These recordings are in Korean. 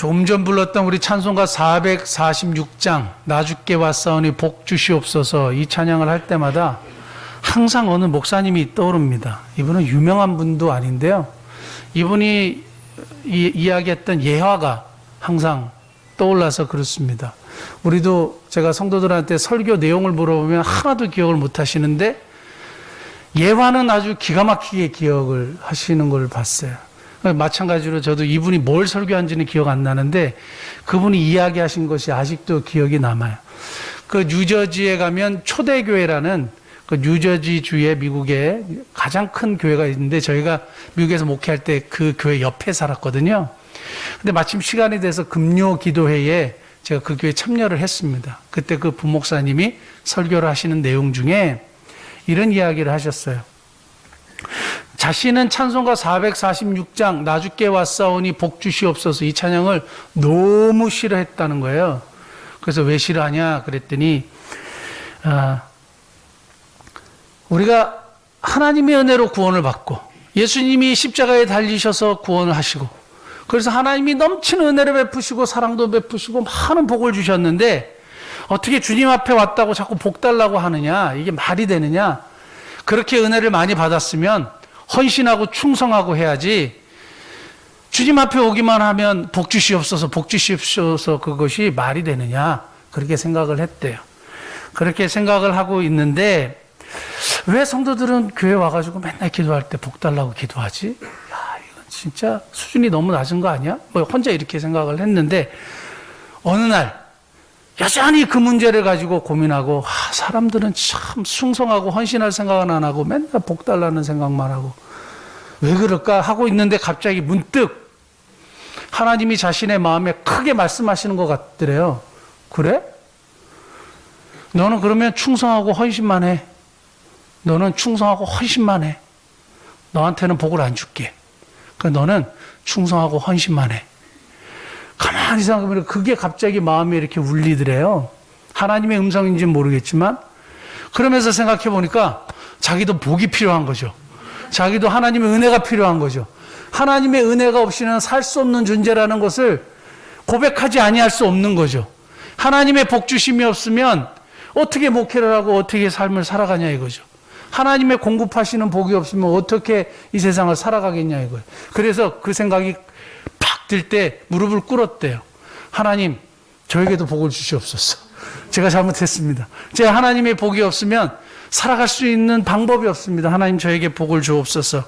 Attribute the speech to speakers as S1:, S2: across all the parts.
S1: 조금 전 불렀던 우리 찬송가 446장 나 주께 왔사오니 복 주시옵소서 이 찬양을 할 때마다 항상 어느 목사님이 떠오릅니다. 이분은 유명한 분도 아닌데요. 이분이 이야기했던 예화가 항상 떠올라서 그렇습니다. 우리도 제가 성도들한테 설교 내용을 물어보면 하나도 기억을 못 하시는데 예화는 아주 기가 막히게 기억을 하시는 걸 봤어요. 마찬가지로 저도 이분이 뭘 설교한지는 기억 안 나는데 그분이 이야기하신 것이 아직도 기억이 남아요. 그 뉴저지에 가면 초대교회라는 그 뉴저지 주의 미국에 가장 큰 교회가 있는데 저희가 미국에서 목회할 때 그 교회 옆에 살았거든요. 근데 마침 시간이 돼서 금요 기도회에 제가 그 교회에 참여를 했습니다. 그때 그 부목사님이 설교를 하시는 내용 중에 이런 이야기를 하셨어요. 자신은 찬송가 446장 나 주께 왔사오니 복 주시옵소서 이 찬양을 너무 싫어했다는 거예요. 그래서 왜 싫어하냐 그랬더니 우리가 하나님의 은혜로 구원을 받고 예수님이 십자가에 달리셔서 구원을 하시고 그래서 하나님이 넘치는 은혜를 베푸시고 사랑도 베푸시고 많은 복을 주셨는데 어떻게 주님 앞에 왔다고 자꾸 복 달라고 하느냐, 이게 말이 되느냐. 그렇게 은혜를 많이 받았으면 헌신하고 충성하고 해야지 주님 앞에 오기만 하면 복 주시옵소서 복 주시옵소서 그것이 말이 되느냐, 그렇게 생각을 했대요. 그렇게 생각을 하고 있는데 왜 성도들은 교회 와가지고 맨날 기도할 때 복 달라고 기도하지? 야, 이건 진짜 수준이 너무 낮은 거 아니야? 뭐 혼자 이렇게 생각을 했는데 어느 날 여전히 그 문제를 가지고 고민하고 사람들은 참 충성하고 헌신할 생각은 안 하고 맨날 복 달라는 생각만 하고 왜 그럴까 하고 있는데 갑자기 문득 하나님이 자신의 마음에 크게 말씀하시는 것 같더래요. 그래? 너는 그러면 충성하고 헌신만 해. 너는 충성하고 헌신만 해. 너한테는 복을 안 줄게. 그러니까 너는 충성하고 헌신만 해. 가만히 생각해보면 그게 갑자기 마음에 이렇게 울리더래요. 하나님의 음성인지는 모르겠지만 그러면서 생각해 보니까 자기도 복이 필요한 거죠. 자기도 하나님의 은혜가 필요한 거죠. 하나님의 은혜가 없이는 살 수 없는 존재라는 것을 고백하지 아니할 수 없는 거죠. 하나님의 복 주심이 없으면 어떻게 목회를 하고 어떻게 삶을 살아가냐 이거죠. 하나님의 공급하시는 복이 없으면 어떻게 이 세상을 살아가겠냐 이거예요. 그래서 그 생각이 팍 들 때 무릎을 꿇었대요. 하나님, 저에게도 복을 주시옵소서. 제가 잘못했습니다. 제가 하나님의 복이 없으면 살아갈 수 있는 방법이 없습니다. 하나님, 저에게 복을 주옵소서.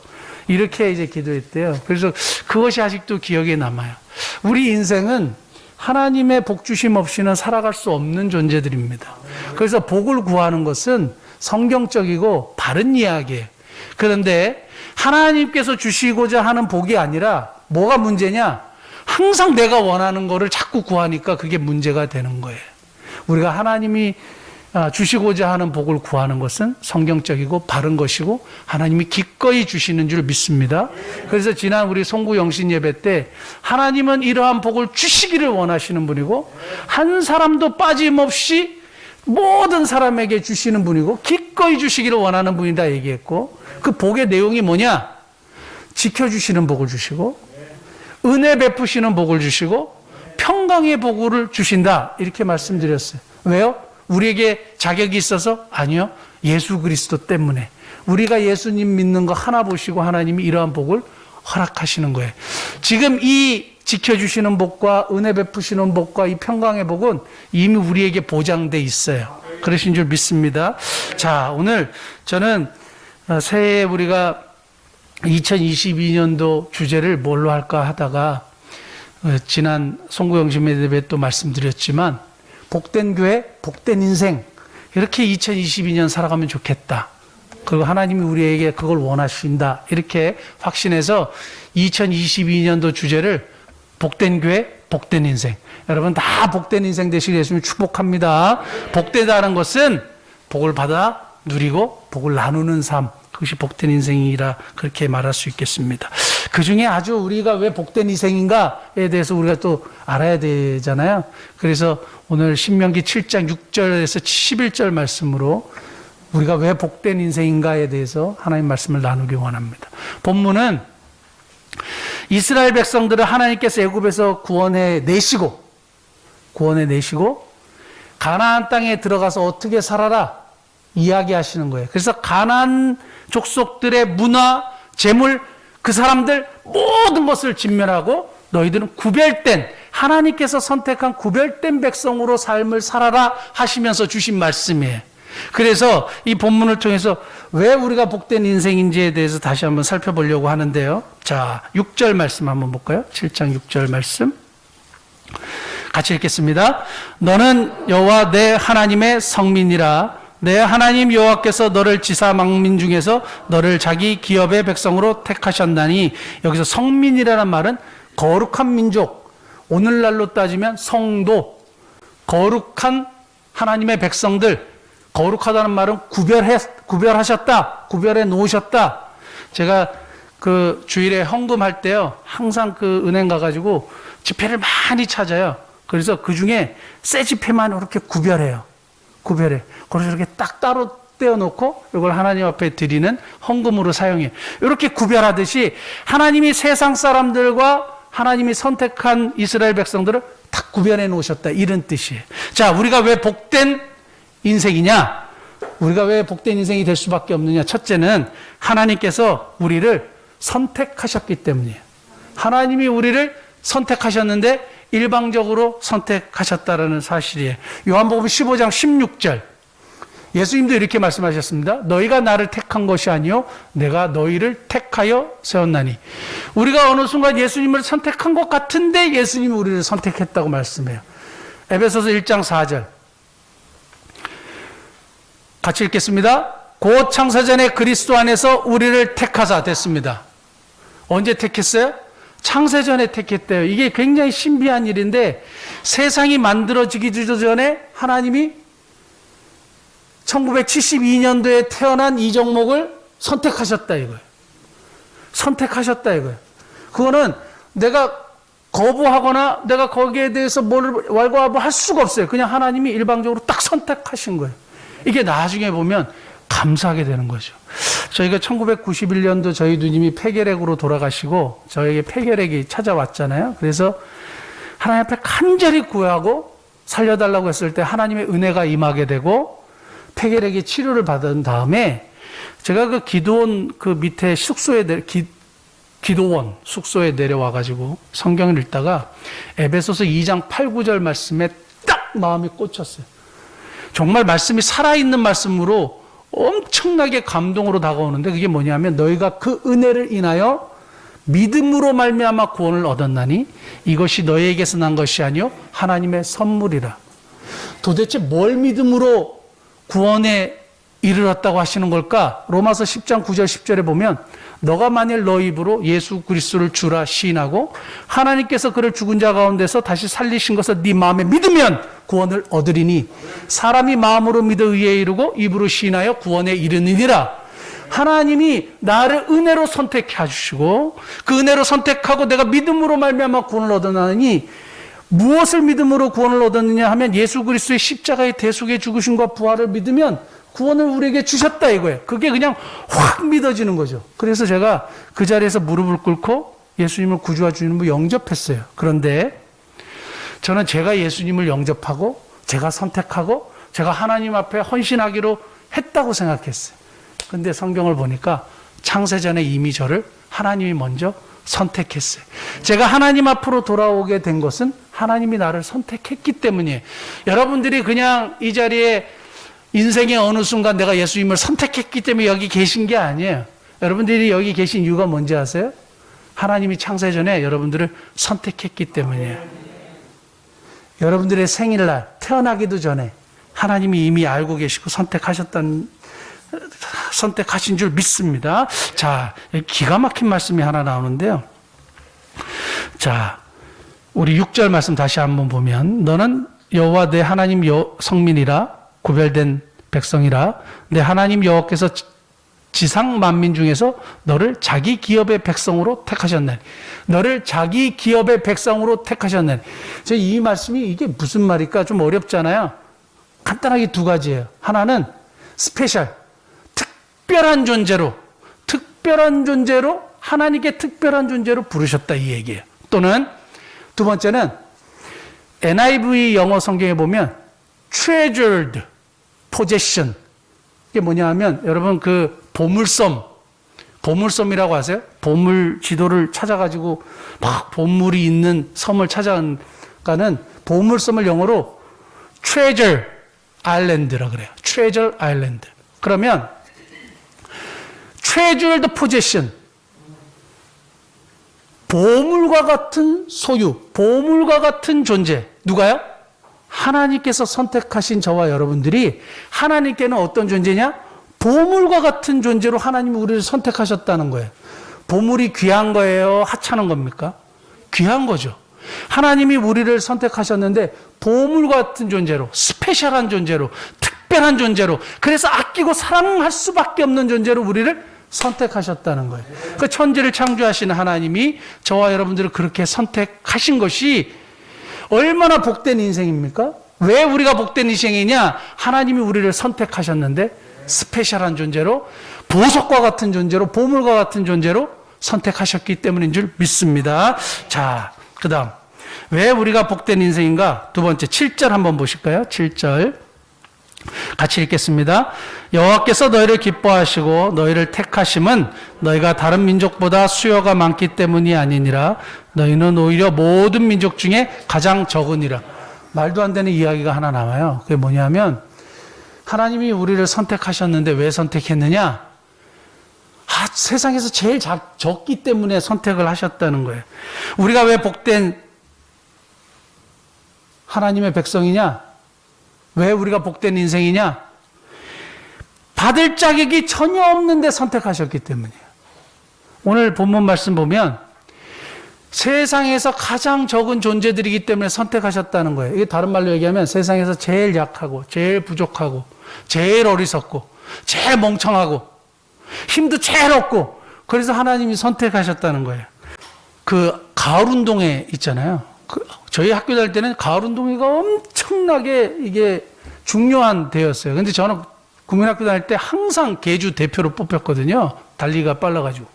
S1: 이렇게 이제 기도했대요. 그래서 그것이 아직도 기억에 남아요. 우리 인생은 하나님의 복 주심 없이는 살아갈 수 없는 존재들입니다. 그래서 복을 구하는 것은 성경적이고 바른 이야기예요. 그런데 하나님께서 주시고자 하는 복이 아니라 뭐가 문제냐? 항상 내가 원하는 거를 자꾸 구하니까 그게 문제가 되는 거예요. 우리가 하나님이 주시고자 하는 복을 구하는 것은 성경적이고 바른 것이고 하나님이 기꺼이 주시는 줄 믿습니다. 그래서 지난 우리 송구 영신 예배 때 하나님은 이러한 복을 주시기를 원하시는 분이고 한 사람도 빠짐없이 모든 사람에게 주시는 분이고 기꺼이 주시기를 원하는 분이다 얘기했고 그 복의 내용이 뭐냐? 지켜주시는 복을 주시고 은혜 베푸시는 복을 주시고 평강의 복을 주신다 이렇게 말씀드렸어요. 왜요? 우리에게 자격이 있어서? 아니요. 예수 그리스도 때문에. 우리가 예수님 믿는 거 하나 보시고 하나님이 이러한 복을 허락하시는 거예요. 지금 이 지켜주시는 복과 은혜 베푸시는 복과 이 평강의 복은 이미 우리에게 보장돼 있어요. 그러신 줄 믿습니다. 자, 오늘 저는 새해 우리가 2022년도 주제를 뭘로 할까 하다가 지난 송구영심 예배 또 말씀드렸지만 복된 교회, 복된 인생 이렇게 2022년 살아가면 좋겠다. 그리고 하나님이 우리에게 그걸 원하신다. 이렇게 확신해서 2022년도 주제를 복된 교회, 복된 인생. 여러분 다 복된 인생 되시길 예수님 축복합니다. 복되다는 것은 복을 받아 누리고 복을 나누는 삶. 그것이 복된 인생이라 그렇게 말할 수 있겠습니다. 그 중에 아주 우리가 왜 복된 인생인가에 대해서 우리가 또 알아야 되잖아요. 그래서 오늘 신명기 7장 6절에서 11절 말씀으로 우리가 왜 복된 인생인가에 대해서 하나님 말씀을 나누기 원합니다. 본문은 이스라엘 백성들을 하나님께서 애굽에서 구원해 내시고 가나안 땅에 들어가서 어떻게 살아라 이야기하시는 거예요. 그래서 가나안 족속들의 문화, 재물, 그 사람들 모든 것을 진멸하고 너희들은 구별된, 하나님께서 선택한 구별된 백성으로 삶을 살아라 하시면서 주신 말씀이에요. 그래서 이 본문을 통해서 왜 우리가 복된 인생인지에 대해서 다시 한번 살펴보려고 하는데요. 자, 6절 말씀 한번 볼까요? 7장 6절 말씀. 같이 읽겠습니다. 너는 여호와 내 하나님의 성민이라. 내 하나님 여호와께서 너를 지사 만민 중에서 너를 자기 기업의 백성으로 택하셨나니, 여기서 성민이라는 말은 거룩한 민족, 오늘날로 따지면 성도, 거룩한 하나님의 백성들, 거룩하다는 말은 구별하셨다, 구별해 놓으셨다. 제가 그 주일에 헌금할 때요, 항상 그 은행 가가지고 지폐를 많이 찾아요. 그래서 그 중에 새 지폐만 이렇게 구별해요. 그래서 이렇게 딱 따로 떼어놓고 이걸 하나님 앞에 드리는 헌금으로 사용해요. 이렇게 구별하듯이 하나님이 세상 사람들과 하나님이 선택한 이스라엘 백성들을 딱 구별해 놓으셨다, 이런 뜻이에요. 자, 우리가 왜 복된 인생이냐? 우리가 왜 복된 인생이 될 수밖에 없느냐? 첫째는 하나님께서 우리를 선택하셨기 때문이에요. 하나님이 우리를 선택하셨는데 일방적으로 선택하셨다라는 사실이에요. 요한복음 15장 16절. 예수님도 이렇게 말씀하셨습니다. 너희가 나를 택한 것이 아니요 내가 너희를 택하여 세웠나니. 우리가 어느 순간 예수님을 선택한 것 같은데 예수님이 우리를 선택했다고 말씀해요. 에베소서 1장 4절. 같이 읽겠습니다. 곧 창세전에 그리스도 안에서 우리를 택하사 됐습니다. 언제 택했어요? 창세전에 택했대요. 이게 굉장히 신비한 일인데, 세상이 만들어지기 전에 하나님이 1972년도에 태어난 이정목을 선택하셨다 이거예요. 선택하셨다 이거예요. 그거는 내가 거부하거나 내가 거기에 대해서 뭘 왈가왈부할 수가 없어요. 그냥 하나님이 일방적으로 딱 선택하신 거예요. 이게 나중에 보면 감사하게 되는 거죠. 저희가 1991년도 저희 누님이 폐결핵으로 돌아가시고 저에게 폐결핵이 찾아왔잖아요. 그래서 하나님 앞에 간절히 구하고 살려달라고 했을 때 하나님의 은혜가 임하게 되고 폐결핵의 치료를 받은 다음에 제가 그 기도원 그 밑에 숙소에 기도원 숙소에 내려와가지고 성경을 읽다가 에베소서 2장 8, 9절 말씀에 딱 마음이 꽂혔어요. 정말 말씀이 살아있는 말씀으로 엄청나게 감동으로 다가오는데, 그게 뭐냐면 너희가 그 은혜를 인하여 믿음으로 말미암아 구원을 얻었나니 이것이 너희에게서 난 것이 아니요 하나님의 선물이라. 도대체 뭘 믿음으로 구원에 이르렀다고 하시는 걸까? 로마서 10장 9절 10절에 보면 너가 만일 너 입으로 예수 그리스도를 주라 시인하고 하나님께서 그를 죽은 자 가운데서 다시 살리신 것을 네 마음에 믿으면 구원을 얻으리니 사람이 마음으로 믿어 의에 이르고 입으로 시인하여 구원에 이르느니라. 하나님이 나를 은혜로 선택해 주시고 그 은혜로 선택하고 내가 믿음으로 말미암아 구원을 얻었나니, 무엇을 믿음으로 구원을 얻었느냐 하면 예수 그리스도의 십자가의 대속의 죽으심과 부활을 믿으면 구원을 우리에게 주셨다 이거예요. 그게 그냥 확 믿어지는 거죠. 그래서 제가 그 자리에서 무릎을 꿇고 예수님을 구주와 주님으로 영접했어요. 그런데 저는 제가 예수님을 영접하고 제가 선택하고 제가 하나님 앞에 헌신하기로 했다고 생각했어요. 근데 성경을 보니까 창세전에 이미 저를 하나님이 먼저 선택했어요. 제가 하나님 앞으로 돌아오게 된 것은 하나님이 나를 선택했기 때문이에요. 여러분들이 그냥 이 자리에 인생의 어느 순간 내가 예수님을 선택했기 때문에 여기 계신 게 아니에요. 여러분들이 여기 계신 이유가 뭔지 아세요? 하나님이 창세전에 여러분들을 선택했기 때문이에요. 여러분들의 생일날 태어나기도 전에 하나님이 이미 알고 계시고 선택하신 줄 믿습니다. 자, 기가 막힌 말씀이 하나 나오는데요. 자, 우리 6절 말씀 다시 한번 보면 너는 여호와 내 하나님 성민이라 구별된 백성이라 내 하나님 여호와께서 지상 만민 중에서 너를 자기 기업의 백성으로 택하셨나니. 너를 자기 기업의 백성으로 택하셨나니. 이 말씀이 이게 무슨 말일까? 좀 어렵잖아요. 간단하게 두 가지예요. 하나는 스페셜, 특별한 존재로 하나님께 특별한 존재로 부르셨다 이 얘기예요. 또는 두 번째는 NIV 영어 성경에 보면 treasured possession. 이게 뭐냐 하면 여러분 그 보물섬이라고 아세요? 보물 지도를 찾아가지고 막 보물이 있는 섬을 찾아가는 보물섬을 영어로 treasure island라 그래요. treasure island. 그러면 treasured possession. 보물과 같은 소유, 보물과 같은 존재. 누가요? 하나님께서 선택하신 저와 여러분들이 하나님께는 어떤 존재냐? 보물과 같은 존재로 하나님이 우리를 선택하셨다는 거예요. 보물이 귀한 거예요? 하찮은 겁니까? 귀한 거죠. 하나님이 우리를 선택하셨는데 보물 같은 존재로, 스페셜한 존재로, 특별한 존재로, 그래서 아끼고 사랑할 수밖에 없는 존재로 우리를 선택하셨다는 거예요. 그 천지를 창조하신 하나님이 저와 여러분들을 그렇게 선택하신 것이 얼마나 복된 인생입니까? 왜 우리가 복된 인생이냐? 하나님이 우리를 선택하셨는데 스페셜한 존재로, 보석과 같은 존재로, 보물과 같은 존재로 선택하셨기 때문인 줄 믿습니다. 자, 그 다음 왜 우리가 복된 인생인가? 두 번째 7절 한번 보실까요? 7절 같이 읽겠습니다. 여호와께서 너희를 기뻐하시고 너희를 택하심은 너희가 다른 민족보다 수요가 많기 때문이 아니니라. 너희는 오히려 모든 민족 중에 가장 적으니라. 말도 안 되는 이야기가 하나 나와요. 그게 뭐냐면 하나님이 우리를 선택하셨는데 왜 선택했느냐? 세상에서 제일 적기 때문에 선택을 하셨다는 거예요. 우리가 왜 복된 하나님의 백성이냐? 왜 우리가 복된 인생이냐? 받을 자격이 전혀 없는데 선택하셨기 때문이에요. 오늘 본문 말씀 보면 세상에서 가장 적은 존재들이기 때문에 선택하셨다는 거예요. 이게 다른 말로 얘기하면 세상에서 제일 약하고 제일 부족하고 제일 어리석고 제일 멍청하고 힘도 제일 없고 그래서 하나님이 선택하셨다는 거예요. 그 가을 운동회 있잖아요. 저희 학교 다닐 때는 가을 운동회가 엄청나게 이게 중요한 대회였어요. 근데 저는 국민학교 다닐 때 항상 계주 대표로 뽑혔거든요. 달리기가 빨라가지고.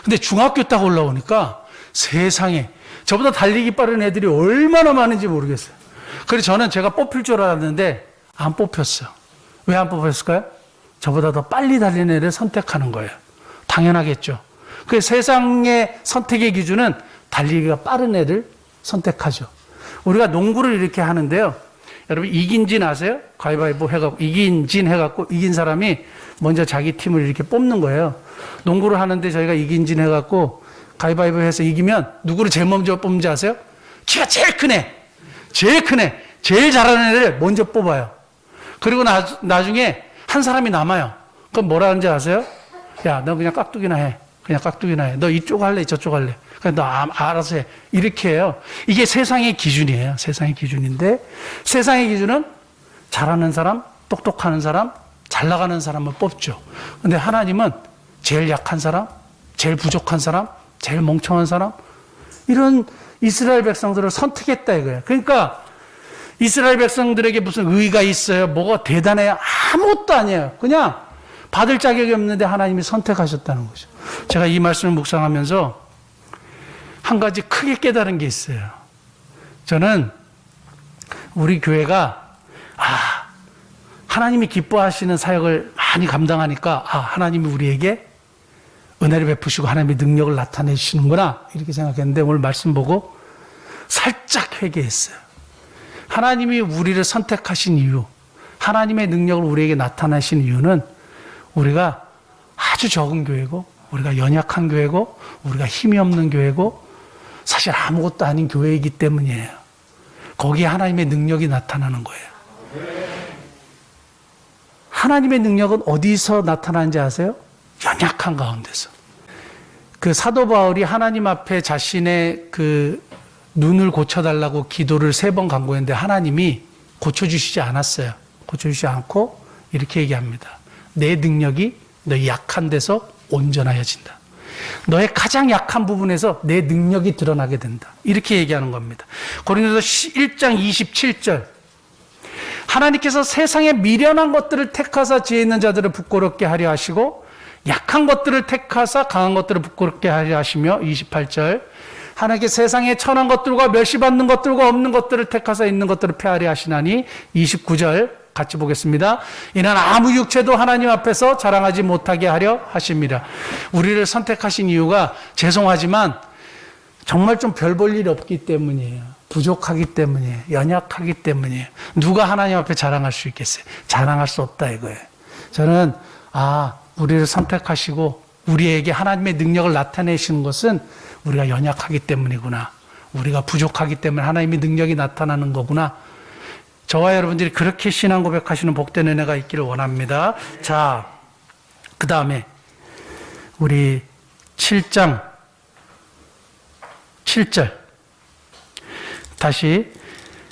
S1: 근데 중학교 딱 올라오니까 세상에 저보다 달리기 빠른 애들이 얼마나 많은지 모르겠어요. 그래서 저는 제가 뽑힐 줄 알았는데 안 뽑혔어요. 왜 안 뽑혔을까요? 저보다 더 빨리 달리는 애를 선택하는 거예요. 당연하겠죠. 그 세상의 선택의 기준은 달리기가 빠른 애를 선택하죠. 우리가 농구를 이렇게 하는데요. 여러분 이긴 진 아세요? 가위바위보 해갖고 이긴 진 해갖고 이긴 사람이 먼저 자기 팀을 이렇게 뽑는 거예요. 농구를 하는데 저희가 이긴 진 해갖고 가위바위보 해서 이기면 누구를 제일 먼저 뽑는지 아세요? 키가 제일 큰 애, 제일 잘하는 애를 먼저 뽑아요. 그리고 나중에 한 사람이 남아요. 그럼 뭐라 하는지 아세요? 야, 너 그냥 깍두기나 해. 그냥 깍두기나 해. 너 이쪽 할래? 저쪽 할래? 그냥 너 알아서 해. 이렇게 해요. 이게 세상의 기준이에요. 세상의 기준인데 세상의 기준은 잘하는 사람, 똑똑하는 사람, 잘 나가는 사람을 뽑죠. 근데 하나님은 제일 약한 사람, 제일 부족한 사람, 제일 멍청한 사람 이런 이스라엘 백성들을 선택했다 이거예요. 그러니까 이스라엘 백성들에게 무슨 의의가 있어요? 뭐가 대단해요? 아무것도 아니에요. 그냥 받을 자격이 없는데 하나님이 선택하셨다는 거죠. 제가 이 말씀을 묵상하면서 한 가지 크게 깨달은 게 있어요. 저는 우리 교회가 하나님이 기뻐하시는 사역을 많이 감당하니까 하나님이 우리에게 은혜를 베푸시고 하나님의 능력을 나타내시는구나 이렇게 생각했는데 오늘 말씀 보고 살짝 회개했어요. 하나님이 우리를 선택하신 이유, 하나님의 능력을 우리에게 나타내신 이유는 우리가 아주 적은 교회고 우리가 연약한 교회고 우리가 힘이 없는 교회고 사실 아무것도 아닌 교회이기 때문이에요. 거기에 하나님의 능력이 나타나는 거예요. 하나님의 능력은 어디서 나타나는지 아세요? 연약한 가운데서. 그 사도 바울이 하나님 앞에 자신의 그 눈을 고쳐달라고 기도를 3번 간구했는데 하나님이 고쳐주시지 않았어요. 고쳐주시지 않고 이렇게 얘기합니다. 내 능력이 너희 약한 데서 온전하여진다. 너의 가장 약한 부분에서 내 능력이 드러나게 된다. 이렇게 얘기하는 겁니다. 고린도서 1장 27절 하나님께서 세상의 미련한 것들을 택하사 지혜 있는 자들을 부끄럽게 하려 하시고 약한 것들을 택하사 강한 것들을 부끄럽게 하려 하시며 28절 하나님께 세상에 천한 것들과 멸시받는 것들과 없는 것들을 택하사 있는 것들을 폐하려 하시나니 29절 같이 보겠습니다. 이는 아무 육체도 하나님 앞에서 자랑하지 못하게 하려 하십니다. 우리를 선택하신 이유가 죄송하지만 정말 좀 별 볼 일이 없기 때문이에요. 부족하기 때문이에요. 연약하기 때문이에요. 누가 하나님 앞에 자랑할 수 있겠어요? 자랑할 수 없다 이거예요. 저는 우리를 선택하시고 우리에게 하나님의 능력을 나타내시는 것은 우리가 연약하기 때문이구나. 우리가 부족하기 때문에 하나님의 능력이 나타나는 거구나. 저와 여러분들이 그렇게 신앙 고백하시는 복된 은혜가 있기를 원합니다. 자, 그 다음에 우리 7장 7절 다시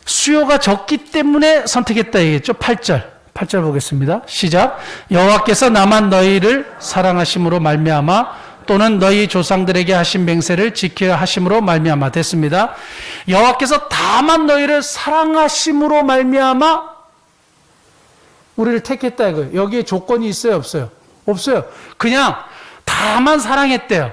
S1: 수요가 적기 때문에 선택했다 얘기했죠. 8절 보겠습니다. 시작. 여호와께서 나만 너희를 사랑하심으로 말미암아 또는 너희 조상들에게 하신 맹세를 지켜야 하심으로 말미암아. 됐습니다. 여호와께서 다만 너희를 사랑하심으로 말미암아 우리를 택했다 이거예요. 여기에 조건이 있어요, 없어요? 없어요. 그냥 다만 사랑했대요.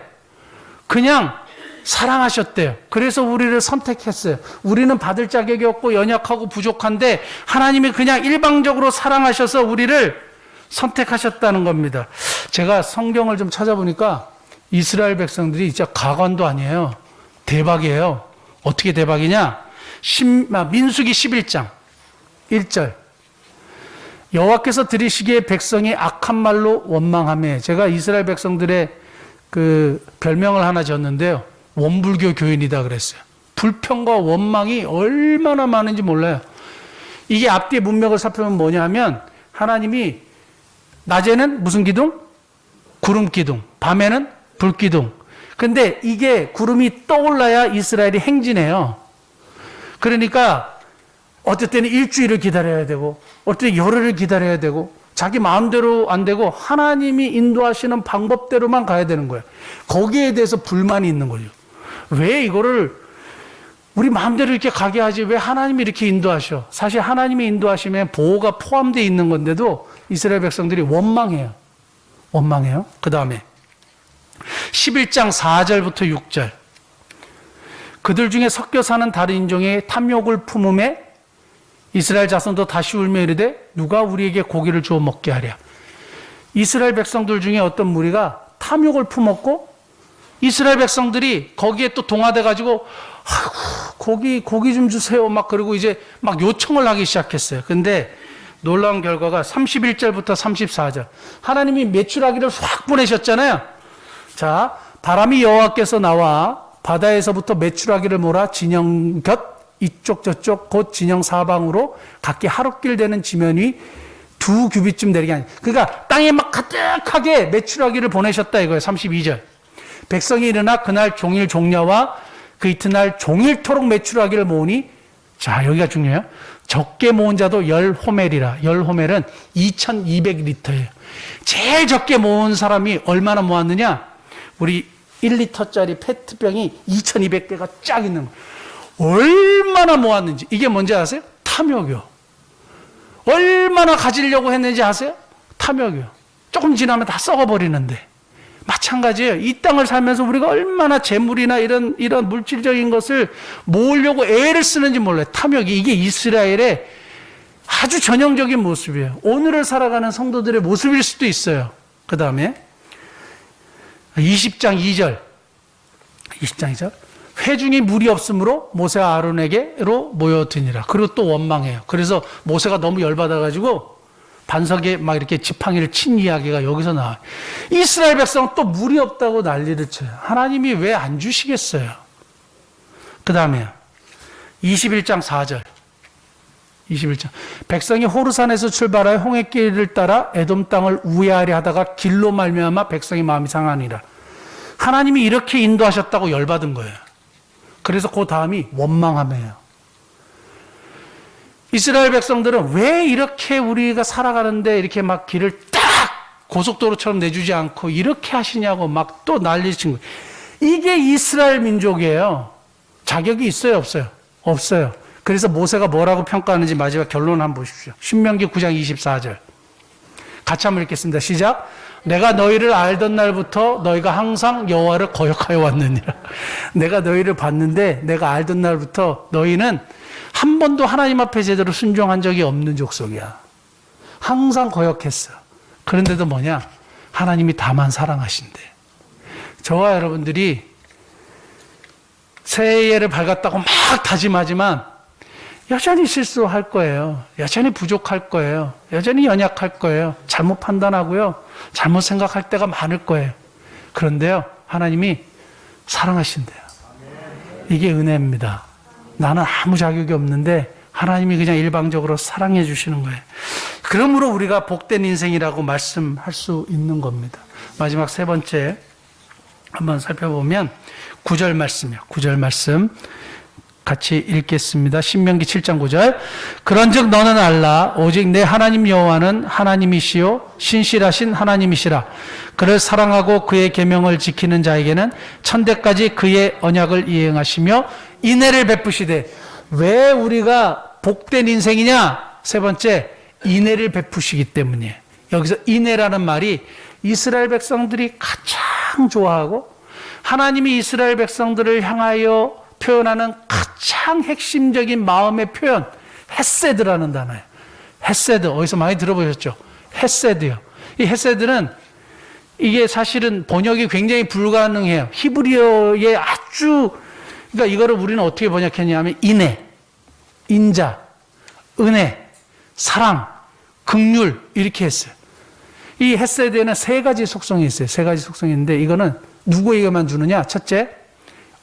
S1: 그냥 사랑하셨대요. 그래서 우리를 선택했어요. 우리는 받을 자격이 없고 연약하고 부족한데 하나님이 그냥 일방적으로 사랑하셔서 우리를 선택하셨다는 겁니다. 제가 성경을 좀 찾아보니까 이스라엘 백성들이 진짜 가관도 아니에요. 대박이에요. 어떻게 대박이냐? 민수기 11장 1절 여호와께서 들으시기에 백성이 악한 말로 원망하며. 제가 이스라엘 백성들의 그 별명을 하나 졌는데요. 원불교 교인이다 그랬어요. 불평과 원망이 얼마나 많은지 몰라요. 이게 앞뒤의 문맥을 살펴보면 뭐냐면 하나님이 낮에는 무슨 기둥? 구름 기둥. 밤에는 불 기둥. 근데 이게 구름이 떠올라야 이스라엘이 행진해요. 그러니까 어떨 때는 일주일을 기다려야 되고 어떨 때 열흘을 기다려야 되고 자기 마음대로 안 되고 하나님이 인도하시는 방법대로만 가야 되는 거예요. 거기에 대해서 불만이 있는 거죠. 왜 이거를 우리 마음대로 이렇게 가게 하지 왜 하나님이 이렇게 인도하셔? 사실 하나님이 인도하시면 보호가 포함되어 있는 건데도 이스라엘 백성들이 원망해요. 그 다음에 11장 4절부터 6절 그들 중에 섞여 사는 다른 인종의 탐욕을 품음에 이스라엘 자손도 다시 울며 이르되 누가 우리에게 고기를 주어 먹게 하랴. 이스라엘 백성들 중에 어떤 무리가 탐욕을 품었고 이스라엘 백성들이 거기에 또 동화돼 가지고 고기 좀 주세요 막 그러고 이제 막 요청을 하기 시작했어요. 근데 놀라운 결과가 31절부터 34절 하나님이 메추라기를 확 보내셨잖아요. 자, 바람이 여호와께서 나와 바다에서부터 메추라기를 몰아 진영 곁 이쪽 저쪽 곧 진영 사방으로 각기 하룻길 되는 지면 위 2규빗쯤 내리게 하니. 그러니까 땅에 막 가득하게 메추라기를 보내셨다 이거예요. 32절 백성이 일어나 그날 종일 종려와 그 이튿날 종일토록 메추라기를 모으니. 자, 여기가 중요해요. 적게 모은 자도 10호멜이라. 10호멜은 2200리터예요. 제일 적게 모은 사람이 얼마나 모았느냐? 우리 1리터짜리 페트병이 2200개가 쫙 있는 거예요. 얼마나 모았는지. 이게 뭔지 아세요? 탐욕이요. 얼마나 가지려고 했는지 아세요? 탐욕이요. 조금 지나면 다 썩어버리는데. 마찬가지예요. 이 땅을 살면서 우리가 얼마나 재물이나 이런 물질적인 것을 모으려고 애를 쓰는지 몰라요. 탐욕이. 이게 이스라엘의 아주 전형적인 모습이에요. 오늘을 살아가는 성도들의 모습일 수도 있어요. 그 다음에 20장 2절 회중이 물이 없으므로 모세와 아론에게로 모여드니라. 그리고 또 원망해요. 그래서 모세가 너무 열받아가지고 반석에 막 이렇게 지팡이를 친 이야기가 여기서 나와요. 이스라엘 백성은 또 물이 없다고 난리를 쳐요. 하나님이 왜 안 주시겠어요? 그 다음에 21장 4절 21장 백성이 호르산에서 출발하여 홍해길을 따라 에돔 땅을 우회하려 하다가 길로 말미암아 백성의 마음이 상하니라. 하나님이 이렇게 인도하셨다고 열받은 거예요. 그래서 그 다음이 원망함이에요. 이스라엘 백성들은 왜 이렇게 우리가 살아가는데 이렇게 막 길을 딱 고속도로처럼 내주지 않고 이렇게 하시냐고 막 또 난리친 거예요. 이게 이스라엘 민족이에요. 자격이 있어요, 없어요? 없어요. 그래서 모세가 뭐라고 평가하는지 마지막 결론 한번 보십시오. 신명기 9장 24절 같이 한번 읽겠습니다. 시작. 내가 너희를 알던 날부터 너희가 항상 여호와를 거역하여 왔느니라. 내가 너희를 봤는데 내가 알던 날부터 너희는 한 번도 하나님 앞에 제대로 순종한 적이 없는 족속이야. 항상 거역했어. 그런데도 뭐냐? 하나님이 다만 사랑하신대. 저와 여러분들이 새해를 밝았다고 막 다짐하지만 여전히 실수할 거예요. 여전히 부족할 거예요. 여전히 연약할 거예요. 잘못 판단하고요. 잘못 생각할 때가 많을 거예요. 그런데요, 하나님이 사랑하신대요. 이게 은혜입니다. 나는 아무 자격이 없는데 하나님이 그냥 일방적으로 사랑해 주시는 거예요. 그러므로 우리가 복된 인생이라고 말씀할 수 있는 겁니다. 마지막 세 번째 한번 살펴보면 9절 말씀이요. 9절 말씀 같이 읽겠습니다. 신명기 7장 9절. 그런즉 너는 알라 오직 내 하나님 여호와는 하나님이시요 신실하신 하나님이시라. 그를 사랑하고 그의 계명을 지키는 자에게는 천대까지 그의 언약을 이행하시며 인애를 베푸시되. 왜 우리가 복된 인생이냐? 세 번째, 인애를 베푸시기 때문이에요. 여기서 인애라는 말이 이스라엘 백성들이 가장 좋아하고 하나님이 이스라엘 백성들을 향하여 표현하는 가장 핵심적인 마음의 표현, 헤세드라는 단어예요. 헤세드, 어디서 많이 들어보셨죠? 헤세드요. 이 헤세드는 이게 사실은 번역이 굉장히 불가능해요. 히브리어에 아주, 그러니까 이거를 우리는 어떻게 번역했냐면 인애, 인자, 은혜, 사랑, 긍휼 이렇게 했어요. 이 헤세드에는 세 가지 속성이 있어요. 세 가지 속성이 있는데 이거는 누구에게만 주느냐? 첫째,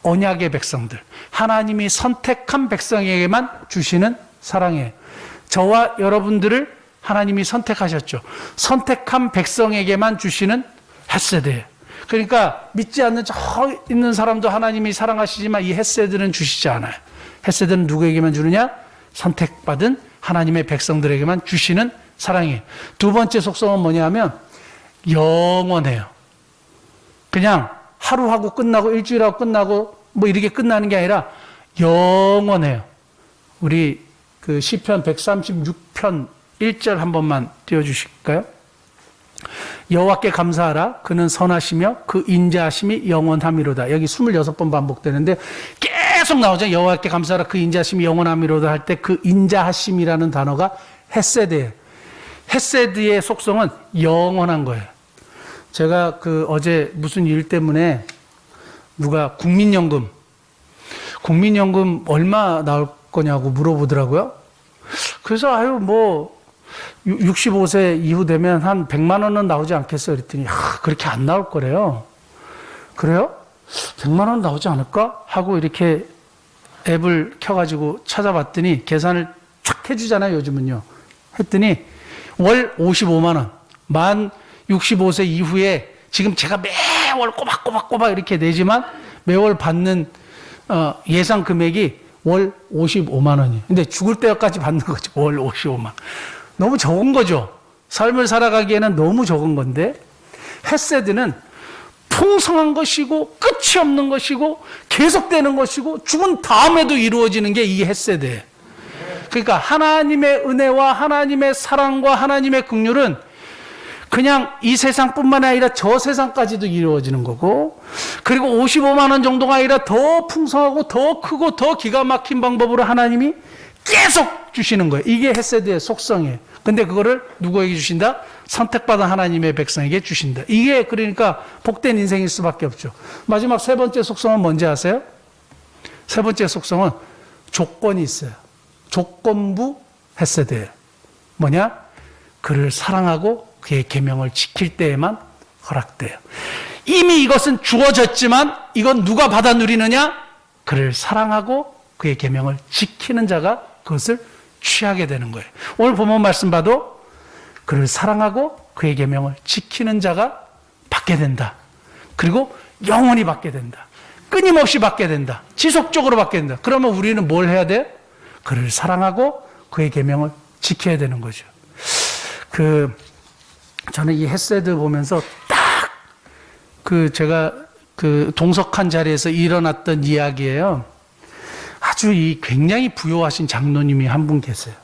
S1: 언약의 백성들. 하나님이 선택한 백성에게만 주시는 사랑이에요. 저와 여러분들을 하나님이 선택하셨죠. 선택한 백성에게만 주시는 헤세드예요. 그러니까 믿지 않는 저 있는 사람도 하나님이 사랑하시지만 이 헤세드는 주시지 않아요. 헤세드는 누구에게만 주느냐? 선택받은 하나님의 백성들에게만 주시는 사랑이에요. 두 번째 속성은 뭐냐면 영원해요. 그냥 하루하고 끝나고 일주일하고 끝나고 뭐 이렇게 끝나는 게 아니라 영원해요. 우리 그 시편 136편 1절 한 번만 띄워주실까요? 여호와께 감사하라. 그는 선하시며 그 인자하심이 영원함이로다. 여기 26번 반복되는데 계속 나오죠. 여호와께 감사하라. 그 인자하심이 영원함이로다 할 때 그 인자하심이라는 단어가 헤세드예요. 헤세드의 속성은 영원한 거예요. 제가 그 어제 무슨 일 때문에 누가 국민연금 얼마 나올 거냐고 물어보더라고요. 그래서 아유 뭐 65세 이후 되면 한 100만 원은 나오지 않겠어 그랬더니 그렇게 안 나올 거래요. 그래요? 100만 원 나오지 않을까? 하고 이렇게 앱을 켜가지고 찾아봤더니 계산을 쫙 해주잖아요 요즘은요. 했더니 월 55만 원. 만 65세 이후에 지금 제가 매월 꼬박꼬박 이렇게 내지만 매월 받는 예상 금액이 월 55만 원이에요. 근데 죽을 때까지 받는 거죠. 월 55만. 너무 적은 거죠. 삶을 살아가기에는 너무 적은 건데 헤세드는 풍성한 것이고 끝이 없는 것이고 계속되는 것이고 죽은 다음에도 이루어지는 게 이 헤세드예요. 그러니까 하나님의 은혜와 하나님의 사랑과 하나님의 긍휼은 그냥 이 세상뿐만 아니라 저 세상까지도 이루어지는 거고, 그리고 55만 원 정도가 아니라 더 풍성하고 더 크고 더 기가 막힌 방법으로 하나님이 계속 주시는 거예요. 이게 헤세드의 속성이에요. 근데 그거를 누구에게 주신다? 선택받은 하나님의 백성에게 주신다. 이게 그러니까 복된 인생일 수밖에 없죠. 마지막 세 번째 속성은 뭔지 아세요? 세 번째 속성은 조건이 있어요. 조건부 헤세드예요. 뭐냐? 그를 사랑하고 그의 계명을 지킬 때에만 허락돼요. 이미 이것은 주어졌지만 이건 누가 받아 누리느냐? 그를 사랑하고 그의 계명을 지키는 자가 그것을 취하게 되는 거예요. 오늘 본문 말씀 봐도 그를 사랑하고 그의 계명을 지키는 자가 받게 된다. 그리고 영원히 받게 된다. 끊임없이 받게 된다. 지속적으로 받게 된다. 그러면 우리는 뭘 해야 돼? 그를 사랑하고 그의 계명을 지켜야 되는 거죠. 저는 이 헤세드 보면서 딱 제가 동석한 자리에서 일어났던 이야기예요. 아주 굉장히 부유하신 장로님이 한 분 계세요.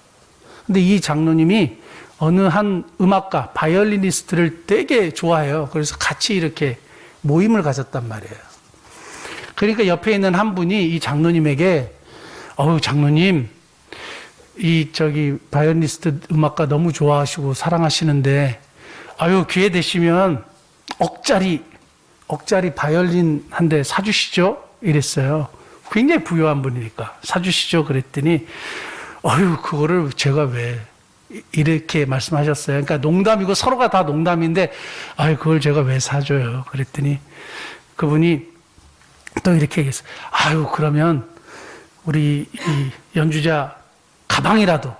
S1: 근데 이 장로님이 어느 한 음악가, 바이올리니스트를 되게 좋아해요. 그래서 같이 이렇게 모임을 가졌단 말이에요. 그러니까 옆에 있는 한 분이 이 장로님에게, 장로님, 바이올리니스트 음악가 너무 좋아하시고 사랑하시는데, 기회 되시면 억짜리 바이올린 한 대 사주시죠? 이랬어요. 굉장히 부유한 분이니까. 사주시죠? 그랬더니, 그거를 제가 왜, 이렇게 말씀하셨어요. 그러니까 농담이고 서로가 다 농담인데, 그걸 제가 왜 사줘요? 그랬더니 그분이 또 이렇게 얘기했어요. 그러면 우리 이 연주자 가방이라도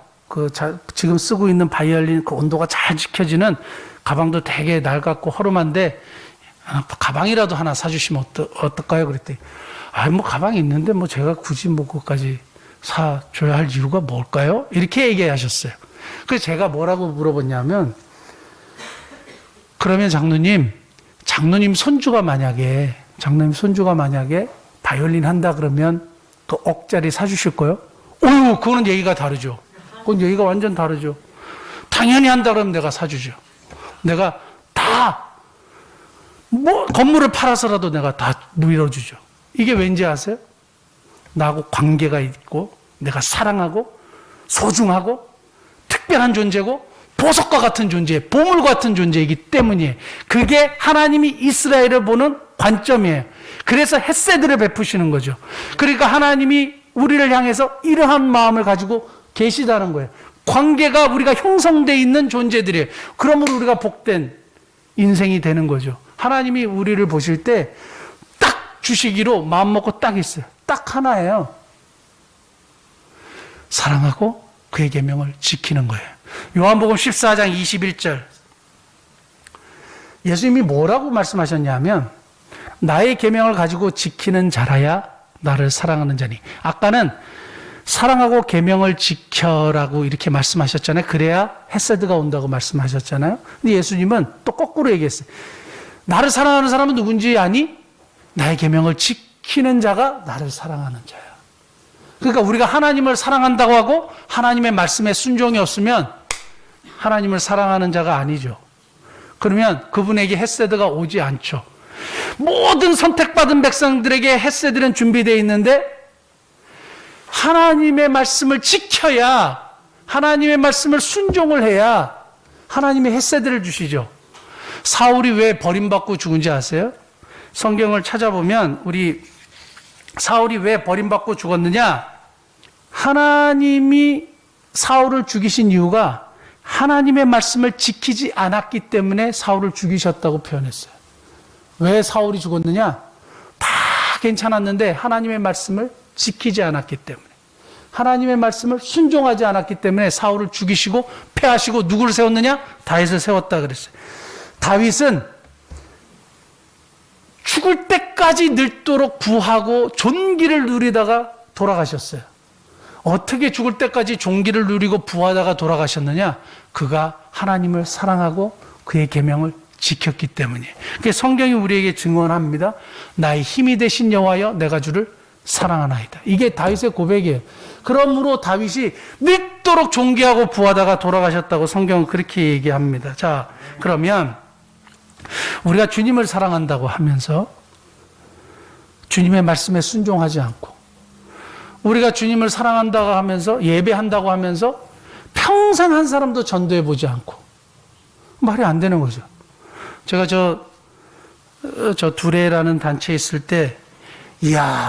S1: 지금 쓰고 있는 바이올린 그 온도가 잘 지켜지는 가방도 되게 낡았고 허름한데 가방이라도 하나 사주시면 어떨까요? 그랬더니 뭐 가방이 있는데 뭐 제가 굳이 뭐 그것까지 사줘야 할 이유가 뭘까요? 이렇게 얘기하셨어요. 그래서 제가 뭐라고 물어봤냐면, 그러면 장로님 손주가 만약에 바이올린 한다 그러면 그 억짜리 사주실 거예요? 그거는 얘기가 다르죠. 그건 얘기가 완전 다르죠. 당연히 한다 그러면 내가 사주죠. 내가 다, 건물을 팔아서라도 내가 다 밀어주죠. 이게 왠지 아세요? 나하고 관계가 있고, 내가 사랑하고, 소중하고, 특별한 존재고, 보석과 같은 존재, 보물 같은 존재이기 때문이에요. 그게 하나님이 이스라엘을 보는 관점이에요. 그래서 헤세드를 베푸시는 거죠. 그러니까 하나님이 우리를 향해서 이러한 마음을 가지고 계시다는 거예요. 관계가 우리가 형성되어 있는 존재들이에요. 그러므로 우리가 복된 인생이 되는 거죠. 하나님이 우리를 보실 때 딱 주시기로 마음먹고 딱 있어요. 딱 하나예요. 사랑하고 그의 계명을 지키는 거예요. 요한복음 14장 21절. 예수님이 뭐라고 말씀하셨냐면, 나의 계명을 가지고 지키는 자라야 나를 사랑하는 자니. 아까는 사랑하고 계명을 지켜라고 이렇게 말씀하셨잖아요. 그래야 헤세드가 온다고 말씀하셨잖아요. 근데 예수님은 또 거꾸로 얘기했어요. 나를 사랑하는 사람은 누군지 아니? 나의 계명을 지키는 자가 나를 사랑하는 자야. 그러니까 우리가 하나님을 사랑한다고 하고 하나님의 말씀에 순종이 없으면 하나님을 사랑하는 자가 아니죠. 그러면 그분에게 헤세드가 오지 않죠. 모든 선택받은 백성들에게 헤세드는 준비되어 있는데, 하나님의 말씀을 지켜야, 하나님의 말씀을 순종을 해야 하나님의 헤세드를 주시죠. 사울이 왜 버림받고 죽은지 아세요? 성경을 찾아보면 사울이 왜 버림받고 죽었느냐? 하나님이 사울을 죽이신 이유가 하나님의 말씀을 지키지 않았기 때문에 사울을 죽이셨다고 표현했어요. 왜 사울이 죽었느냐? 다 괜찮았는데 하나님의 말씀을 지키지 않았기 때문에, 하나님의 말씀을 순종하지 않았기 때문에 사울을 죽이시고 패하시고 누구를 세웠느냐? 다윗을 세웠다 그랬어요. 다윗은 죽을 때까지 늙도록 부하고 존귀를 누리다가 돌아가셨어요. 어떻게 죽을 때까지 존귀를 누리고 부하다가 돌아가셨느냐? 그가 하나님을 사랑하고 그의 계명을 지켰기 때문이에요. 그래서 성경이 우리에게 증언합니다. 나의 힘이 되신 여호와여, 내가 주를 사랑하나이다. 이게 다윗의 고백이에요. 그러므로 다윗이 늙도록 존귀하고 부하다가 돌아가셨다고 성경은 그렇게 얘기합니다. 자, 그러면 우리가 주님을 사랑한다고 하면서 주님의 말씀에 순종하지 않고, 우리가 주님을 사랑한다고 하면서 예배한다고 하면서 평생 한 사람도 전도해 보지 않고, 말이 안 되는 거죠. 제가 저 두레라는 단체에 있을 때,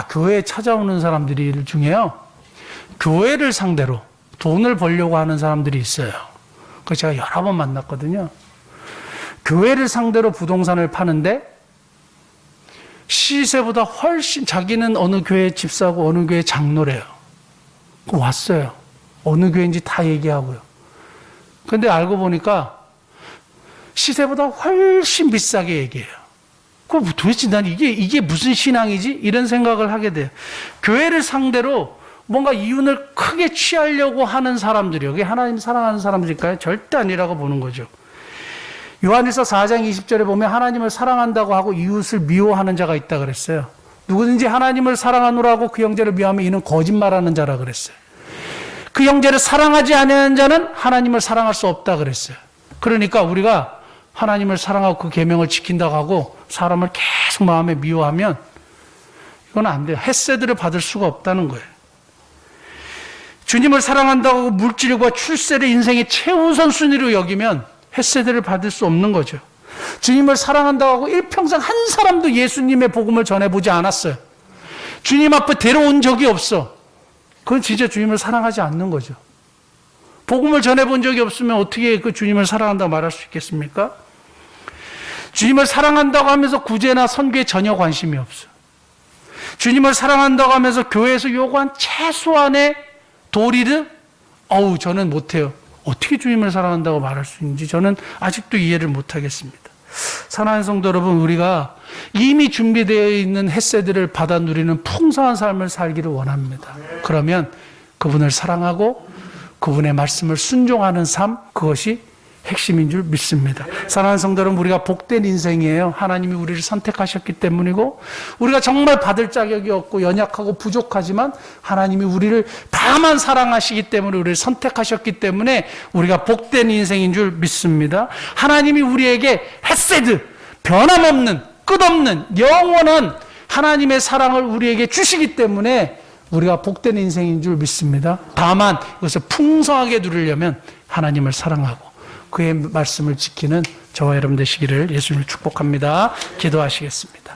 S1: 교회에 찾아오는 사람들 중에요, 교회를 상대로 돈을 벌려고 하는 사람들이 있어요. 그래서 제가 여러 번 만났거든요. 교회를 상대로 부동산을 파는데 시세보다 훨씬, 자기는 어느 교회 집사고 어느 교회 장로래요. 왔어요. 어느 교회인지 다 얘기하고요. 근데 알고 보니까 시세보다 훨씬 비싸게 얘기해요. 그럼 도대체 난 이게 무슨 신앙이지? 이런 생각을 하게 돼요. 교회를 상대로 뭔가 이윤을 크게 취하려고 하는 사람들이요. 그게 하나님 사랑하는 사람들일까요? 절대 아니라고 보는 거죠. 요한일서 4장 20절에 보면 하나님을 사랑한다고 하고 이웃을 미워하는 자가 있다 그랬어요. 누구든지 하나님을 사랑하노라고 그 형제를 미워하면 이는 거짓말하는 자라 그랬어요. 그 형제를 사랑하지 않는 자는 하나님을 사랑할 수 없다 그랬어요. 그러니까 우리가 하나님을 사랑하고 그 계명을 지킨다고 하고 사람을 계속 마음에 미워하면 이건 안 돼요. 헤세드를 받을 수가 없다는 거예요. 주님을 사랑한다고 물질과 출세를 인생의 최우선 순위로 여기면 헤세드를 받을 수 없는 거죠. 주님을 사랑한다고 하고 일평생 한 사람도 예수님의 복음을 전해보지 않았어요. 주님 앞에 데려온 적이 없어. 그건 진짜 주님을 사랑하지 않는 거죠. 복음을 전해본 적이 없으면 어떻게 그 주님을 사랑한다고 말할 수 있겠습니까? 주님을 사랑한다고 하면서 구제나 선교에 전혀 관심이 없어요. 주님을 사랑한다고 하면서 교회에서 요구한 최소한의 도리를 저는 못해요. 어떻게 주님을 사랑한다고 말할 수 있는지 저는 아직도 이해를 못하겠습니다. 사랑하는 성도 여러분, 우리가 이미 준비되어 있는 햇새들을 받아 누리는 풍성한 삶을 살기를 원합니다. 그러면 그분을 사랑하고 그분의 말씀을 순종하는 삶, 그것이 핵심인 줄 믿습니다. 사랑하는 성도 여러분, 우리가 복된 인생이에요. 하나님이 우리를 선택하셨기 때문이고, 우리가 정말 받을 자격이 없고 연약하고 부족하지만 하나님이 우리를 다만 사랑하시기 때문에 우리를 선택하셨기 때문에 우리가 복된 인생인 줄 믿습니다. 하나님이 우리에게 헤세드, 변함없는, 끝없는, 영원한 하나님의 사랑을 우리에게 주시기 때문에 우리가 복된 인생인 줄 믿습니다. 다만 이것을 풍성하게 누리려면 하나님을 사랑하고 그의 말씀을 지키는 저와 여러분 되시기를 예수님을 축복합니다. 기도하시겠습니다.